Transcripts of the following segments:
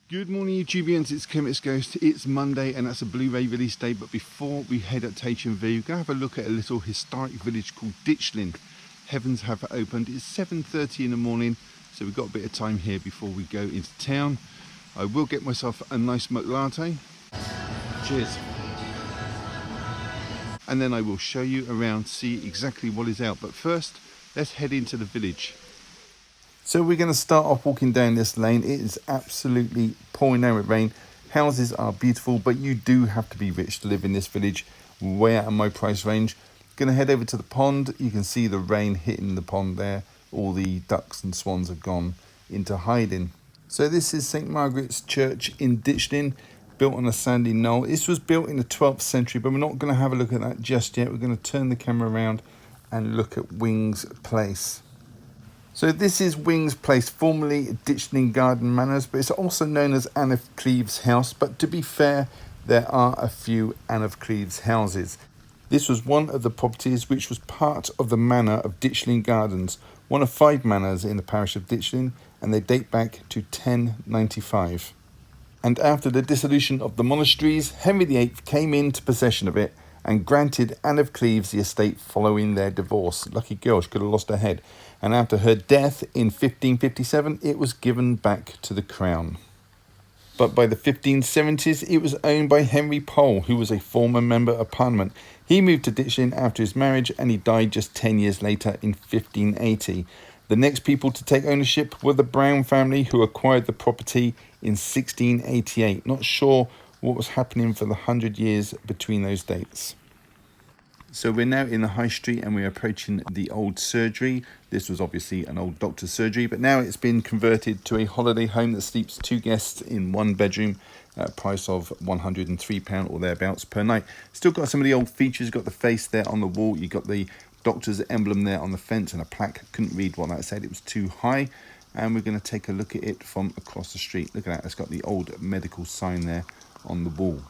Good morning YouTubians, it's Chemist Ghost. It's Monday and that's a Blu-ray release day, but before we head at HMV, we're going to have a look at a little historic village called Ditchling. Heavens have opened. It's 7:30 in the morning, so we've got a bit of time here before we go into town. I will get myself a nice milk latte. Cheers. And then I will show you around, see exactly what is out. But first, let's head into the village. So we're going to start off walking down this lane. It is absolutely pouring down with rain. Houses are beautiful, but you do have to be rich to live in this village. Way out of my price range. Going to head over to the pond. You can see the rain hitting the pond there. All the ducks and swans have gone into hiding. So this is St. Margaret's Church in Ditchling, built on a sandy knoll. This was built in the 12th century, but we're not going to have a look at that just yet. We're going to turn the camera around and look at Wings Place. So this is Wings Place, formerly Ditchling Garden Manors, but it's also known as Anne of Cleves House. But to be fair, there are a few Anne of Cleves houses. This was one of the properties which was part of the manor of Ditchling Gardens, one of 5 manors in the parish of Ditchling, and they date back to 1095. And after the dissolution of the monasteries, Henry VIII came into possession of it and granted Anne of Cleves the estate following their divorce. Lucky girl, she could have lost her head. And after her death in 1557, it was given back to the crown. But by the 1570s, it was owned by Henry Pole, who was a former member of Parliament. He moved to Ditchling after his marriage and he died just 10 years later in 1580. The next people to take ownership were the Brown family, who acquired the property in 1688. Not sure what was happening for the 100 years between those dates. So we're now in the high street and we're approaching the old surgery. This was obviously an old doctor's surgery, but now it's been converted to a holiday home that sleeps 2 guests in 1 bedroom at a price of £103 or thereabouts per night. Still got some of the old features. You've got the face there on the wall. You've got the doctor's emblem there on the fence and a plaque. Couldn't read what that said. It was too high. And we're going to take a look at it from across the street. Look at that. It's got the old medical sign there on the wall.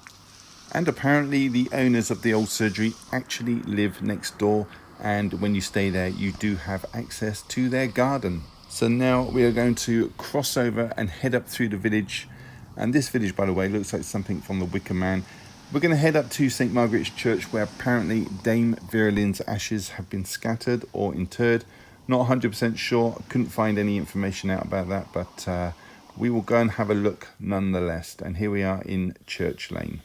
And apparently the owners of the old surgery actually live next door, and when you stay there you do have access to their garden. So now we are going to cross over and head up through the village, and this village, by the way, looks like something from the Wicker Man. We're going to head up to St. Margaret's Church, where apparently Dame Vera Lynn's ashes have been scattered or interred. Not 100% sure, couldn't find any information out about that, but we will go and have a look nonetheless. And here we are in Church Lane.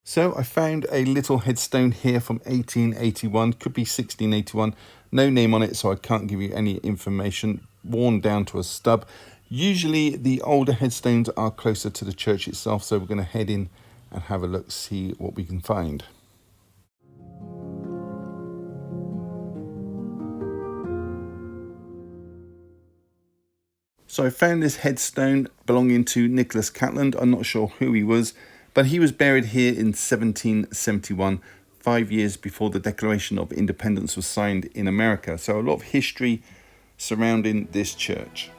So I found a little headstone here from 1881, could be 1681. No name on it, so I can't give you any information. Worn down to a stub. Usually the older headstones are closer to the church itself, so we're going to head in and have a look, see what we can find. So I found this headstone belonging to Nicholas Catland. I'm not sure who he was, but he was buried here in 1771, 5 years before the Declaration of Independence was signed in America. So a lot of history surrounding this church.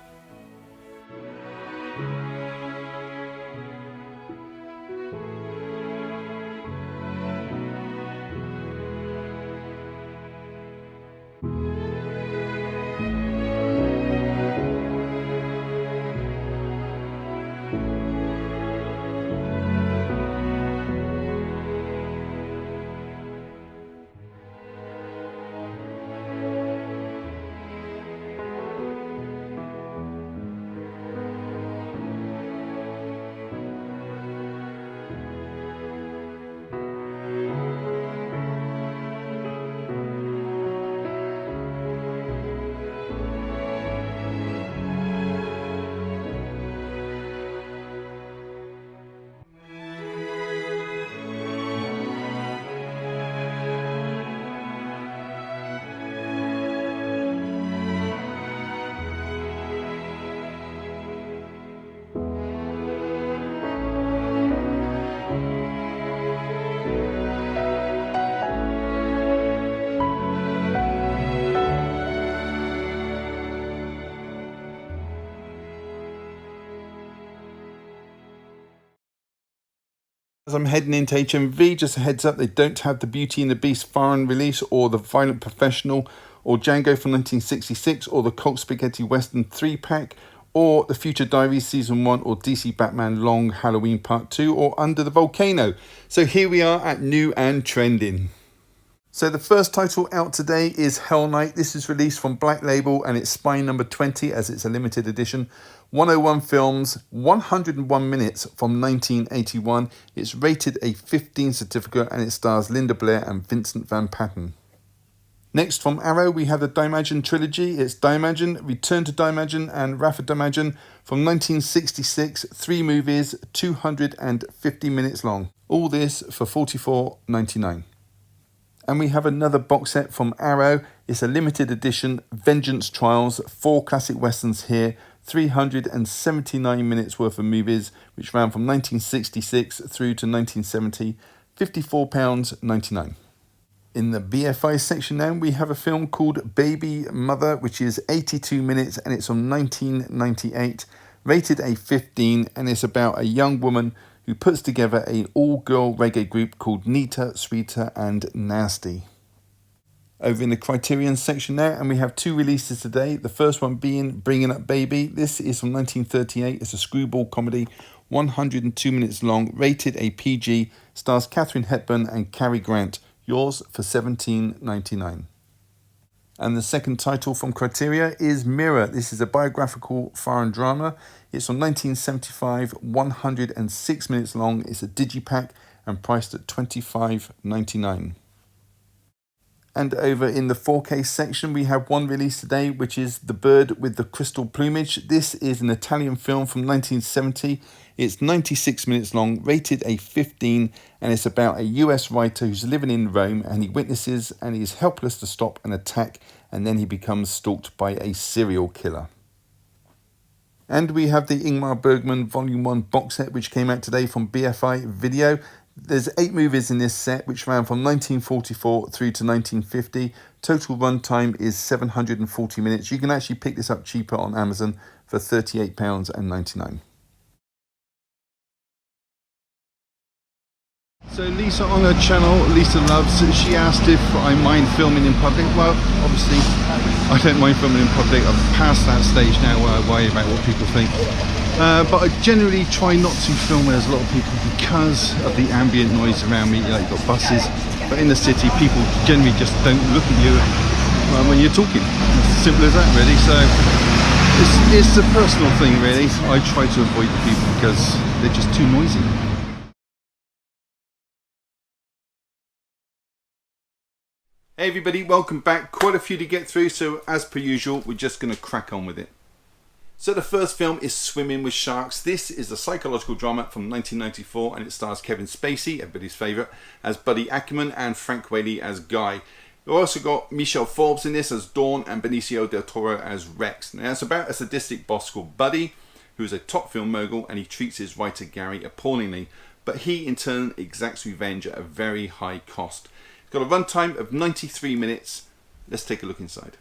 As I'm heading into HMV, just a heads up, they don't have the Beauty and the Beast foreign release, or the Violent Professional, or Django from 1966, or the Colt Spaghetti Western 3-pack, or the Future Diaries Season 1, or DC Batman Long Halloween Part 2, or Under the Volcano. So here we are at New and Trending. So the first title out today is Hell Night. This is released from Black Label and it's spine number 20 as it's a limited edition. 101 films, 101 minutes from 1981. It's rated a 15 certificate and it stars Linda Blair and Vincent Van Patten. Next from Arrow we have the Dimagen trilogy. It's Dimagen, Return to Dimagen and Wrath of Dimagen from 1966. 3 movies, 250 minutes long. All this for $44.99. And we have another box set from Arrow. It's a limited edition, Vengeance Trials, 4 classic westerns here, 379 minutes worth of movies, which ran from 1966 through to 1970, £54.99. In the BFI section now, we have a film called Baby Mother, which is 82 minutes and it's from 1998, rated a 15, and it's about a young woman who puts together an all-girl reggae group called Nita, Sweeter and Nasty. Over in the Criterion section now, and we have 2 releases today. The first one being Bringing Up Baby. This is from 1938. It's a screwball comedy, 102 minutes long, rated a PG, stars Katharine Hepburn and Cary Grant. Yours for $17.99. And the second title from Criteria is Mirror. This is a biographical foreign drama. It's from 1975, 106 minutes long. It's a digipack and priced at $25.99. And over in the 4K section, we have one release today, which is The Bird with the Crystal Plumage. This is an Italian film from 1970. It's 96 minutes long, rated a 15, and it's about a US writer who's living in Rome and he witnesses and he is helpless to stop an attack, and then he becomes stalked by a serial killer. And we have the Ingmar Bergman Volume 1 box set, which came out today from BFI Video. There's 8 movies in this set, which ran from 1944 through to 1950. Total runtime is 740 minutes. You can actually pick this up cheaper on Amazon for £38.99. So Lisa on her channel, Lisa Loves, she asked if I mind filming in public. Well, obviously I don't mind filming in public. I'm past that stage now where I worry about what people think. But I generally try not to film where there's a lot of people because of the ambient noise around me. Like you've got buses, but in the city people generally just don't look at you when you're talking. It's as simple as that really. So it's a personal thing really. I try to avoid the people because they're just too noisy. Hey everybody, welcome back. Quite a few to get through, so as per usual, we're just going to crack on with it. So the first film is Swimming with Sharks. This is a psychological drama from 1994 and it stars Kevin Spacey, everybody's favourite, as Buddy Ackerman and Frank Whaley as Guy. We've also got Michelle Forbes in this as Dawn and Benicio del Toro as Rex. Now it's about a sadistic boss called Buddy, who is a top film mogul and he treats his writer Gary appallingly, but he in turn exacts revenge at a very high cost. Got a runtime of 93 minutes. Let's take a look inside.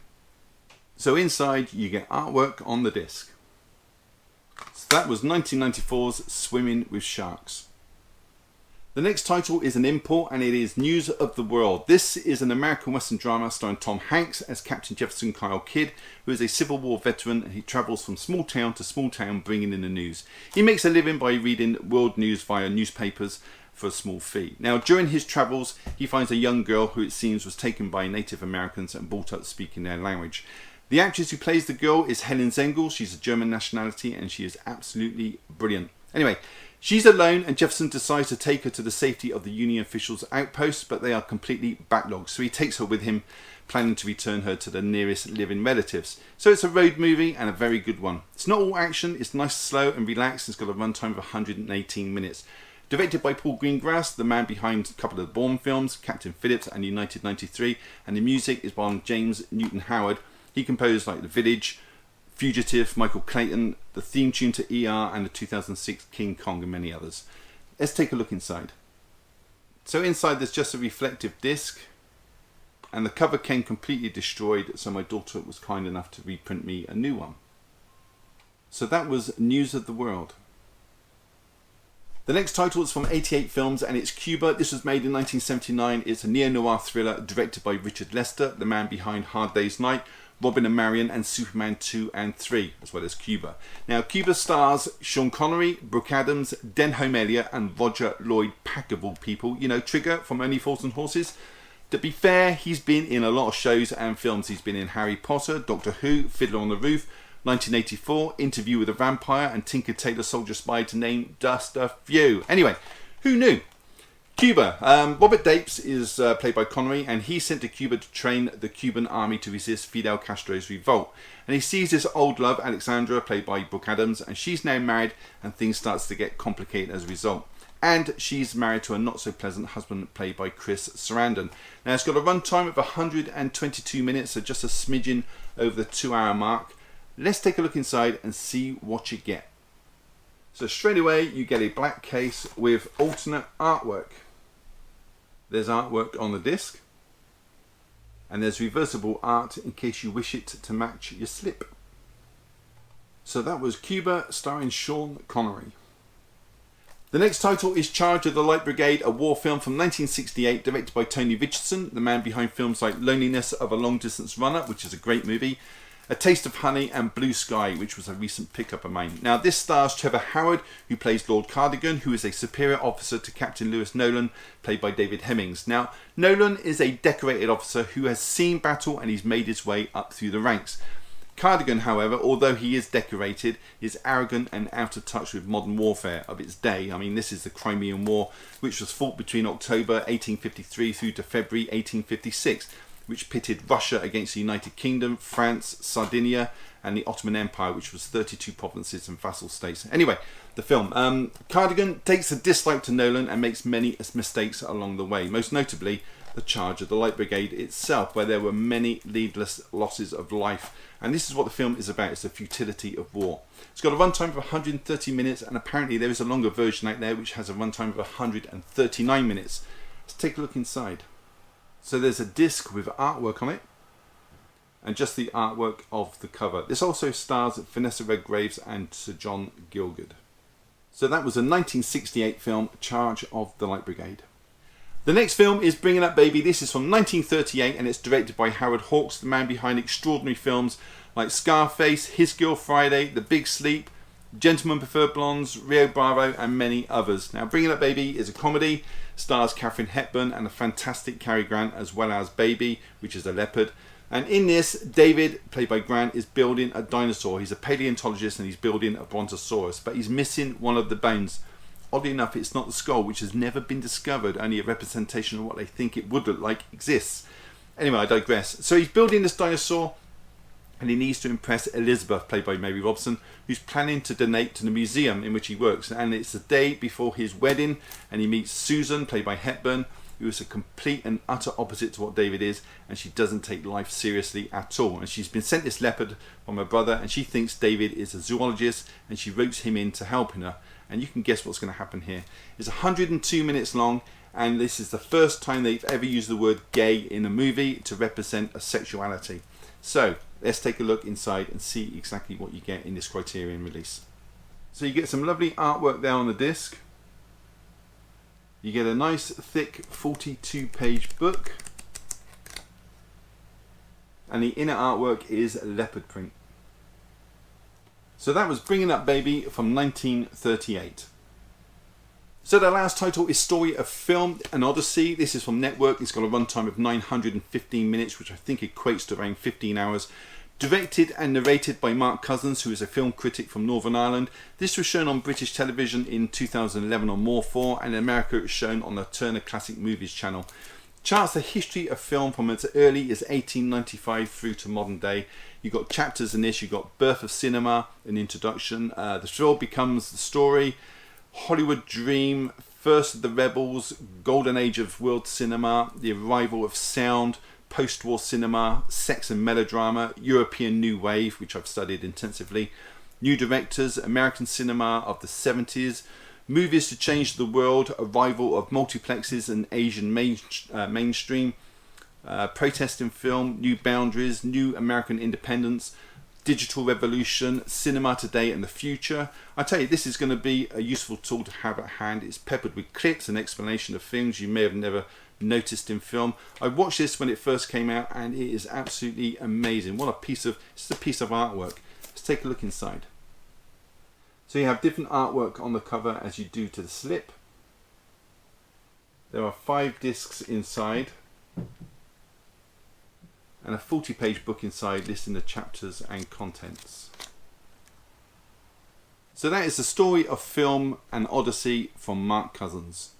So inside you get artwork on the disc. So that was 1994's Swimming with Sharks. The next title is an import and it is News of the World. This is an American Western drama starring Tom Hanks as Captain Jefferson Kyle Kidd, who is a Civil War veteran and he travels from small town to small town bringing in the news. He makes a living by reading world news via newspapers for a small fee. Now during his travels he finds a young girl who it seems was taken by Native Americans and brought up speaking their language. The actress who plays the girl is Helen Zengel. She's a German nationality and she is absolutely brilliant. Anyway, she's alone and Jefferson decides to take her to the safety of the Union officials' outposts, but they are completely backlogged, so he takes her with him, planning to return her to the nearest living relatives. So it's a road movie and a very good one. It's not all action, it's nice, slow and relaxed. It's got a runtime of 118 minutes. Directed by Paul Greengrass, the man behind a couple of the Bourne films, Captain Phillips and United 93, and the music is by James Newton Howard. He composed like The Village, Fugitive, Michael Clayton, the theme tune to ER and the 2006 King Kong and many others. Let's take a look inside. So inside there's just a reflective disc and the cover came completely destroyed, so my daughter was kind enough to reprint me a new one. So that was News of the World. The next title is from 88 Films and it's Cuba. This was made in 1979. It's a neo-noir thriller directed by Richard Lester, the man behind Hard Day's Night, Robin and Marion and Superman 2 and 3, as well as Cuba. Now, Cuba stars Sean Connery, Brooke Adams, Denholm Elliott and Roger Lloyd Pack of all people. You know, Trigger from Only Fools and Horses. To be fair, he's been in a lot of shows and films. He's been in Harry Potter, Doctor Who, Fiddler on the Roof, 1984, Interview with a Vampire and Tinker Tailor Soldier Spy, to name just a few. Anyway, who knew? Cuba. Robert Dapes is played by Connery, and he's sent to Cuba to train the Cuban army to resist Fidel Castro's revolt. And he sees his old love, Alexandra, played by Brooke Adams, and she's now married and things starts to get complicated as a result. And she's married to a not so pleasant husband played by Chris Sarandon. Now it's got a runtime of 122 minutes, so just a smidgen over the 2-hour mark. Let's take a look inside and see what you get. So straight away you get a black case with alternate artwork. There's artwork on the disc, and there's reversible art in case you wish it to match your slip. So that was Cuba, starring Sean Connery. The next title is Charge of the Light Brigade, a war film from 1968 directed by Tony Richardson, the man behind films like Loneliness of a Long Distance Runner, which is a great movie, A Taste of Honey and Blue Sky, which was a recent pickup of mine. Now this stars Trevor Howard, who plays Lord Cardigan, who is a superior officer to Captain Lewis Nolan, played by David Hemmings. Now Nolan is a decorated officer who has seen battle and he's made his way up through the ranks. Cardigan, however, although he is decorated, is arrogant and out of touch with modern warfare of its day. I mean, this is the Crimean War, which was fought between October 1853 through to February 1856, which pitted Russia against the United Kingdom, France, Sardinia, and the Ottoman Empire, which was 32 provinces and vassal states. Anyway, the film. Cardigan takes a dislike to Nolan and makes many mistakes along the way, most notably the Charge of the Light Brigade itself, where there were many needless losses of life. And this is what the film is about. It's the futility of war. It's got a runtime of 130 minutes, and apparently there is a longer version out there which has a runtime of 139 minutes. Let's take a look inside. So there's a disc with artwork on it, and just the artwork of the cover. This also stars Vanessa Redgraves and Sir John Gielgud. So that was a 1968 film, Charge of the Light Brigade. The next film is Bringing Up Baby. This is from 1938 and it's directed by Howard Hawks, the man behind extraordinary films like Scarface, His Girl Friday, The Big Sleep, Gentlemen Prefer Blondes, Rio Bravo and many others. Now Bringing Up Baby is a comedy, stars Katharine Hepburn and the fantastic Cary Grant, as well as Baby, which is a leopard. And in this, David, played by Grant, is building a dinosaur. He's a paleontologist and he's building a brontosaurus, but he's missing one of the bones. Oddly enough, it's not the skull, which has never been discovered. Only a representation of what they think it would look like exists. Anyway, I digress. So he's building this dinosaur and he needs to impress Elizabeth, played by Mary Robson, who's planning to donate to the museum in which he works. And it's the day before his wedding and he meets Susan, played by Hepburn, who is a complete and utter opposite to what David is, and she doesn't take life seriously at all. And she's been sent this leopard from her brother, and she thinks David is a zoologist, and she ropes him into helping her. And you can guess what's going to happen here. It's 102 minutes long, and this is the first time they've ever used the word gay in a movie to represent a sexuality. So let's take a look inside and see exactly what you get in this Criterion release. So you get some lovely artwork there on the disc. You get a nice thick 42-page book, and the inner artwork is leopard print. So that was Bringing Up Baby from 1938. So the last title is Story of Film, An Odyssey. This is from Network. It's got a runtime of 915 minutes, which I think equates to around 15 hours. Directed and narrated by Mark Cousins, who is a film critic from Northern Ireland. This was shown on British television in 2011 on More 4, and in America it was shown on the Turner Classic Movies channel. Charts the history of film from as early as 1895 through to modern day. You've got chapters in this. You've got Birth of Cinema, an introduction, The Thrill Becomes the Story, Hollywood Dream, First of the Rebels, Golden Age of World Cinema, The Arrival of Sound, Post-war cinema, sex and melodrama, European New Wave, which I've studied intensively, new directors, American cinema of the 70s, movies to change the world, arrival of multiplexes and Asian mainstream, protest in film, new boundaries, new American independence, digital revolution, cinema today and the future. I tell you, this is going to be a useful tool to have at hand. It's peppered with clips and explanation of things you may have never noticed in film. I watched this when it first came out and it is absolutely amazing. What a piece of, it's a piece of artwork. Let's take a look inside. So you have different artwork on the cover as you do to the slip. There are 5 discs inside and a 40-page book inside listing the chapters and contents. So that is the story of film An Odyssey from Mark Cousins.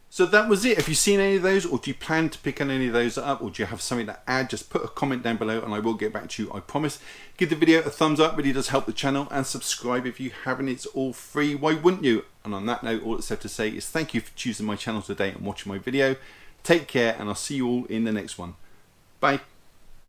So that was it. Have you seen any of those, or do you plan to pick any of those up, or do you have something to add? Just put a comment down below and I will get back to you, I promise. Give the video a thumbs up, really does help the channel, and subscribe if you haven't. It's all free, why wouldn't you? And on that note, all that's left to say is thank you for choosing my channel today and watching my video. Take care, and I'll see you all in the next one. Bye.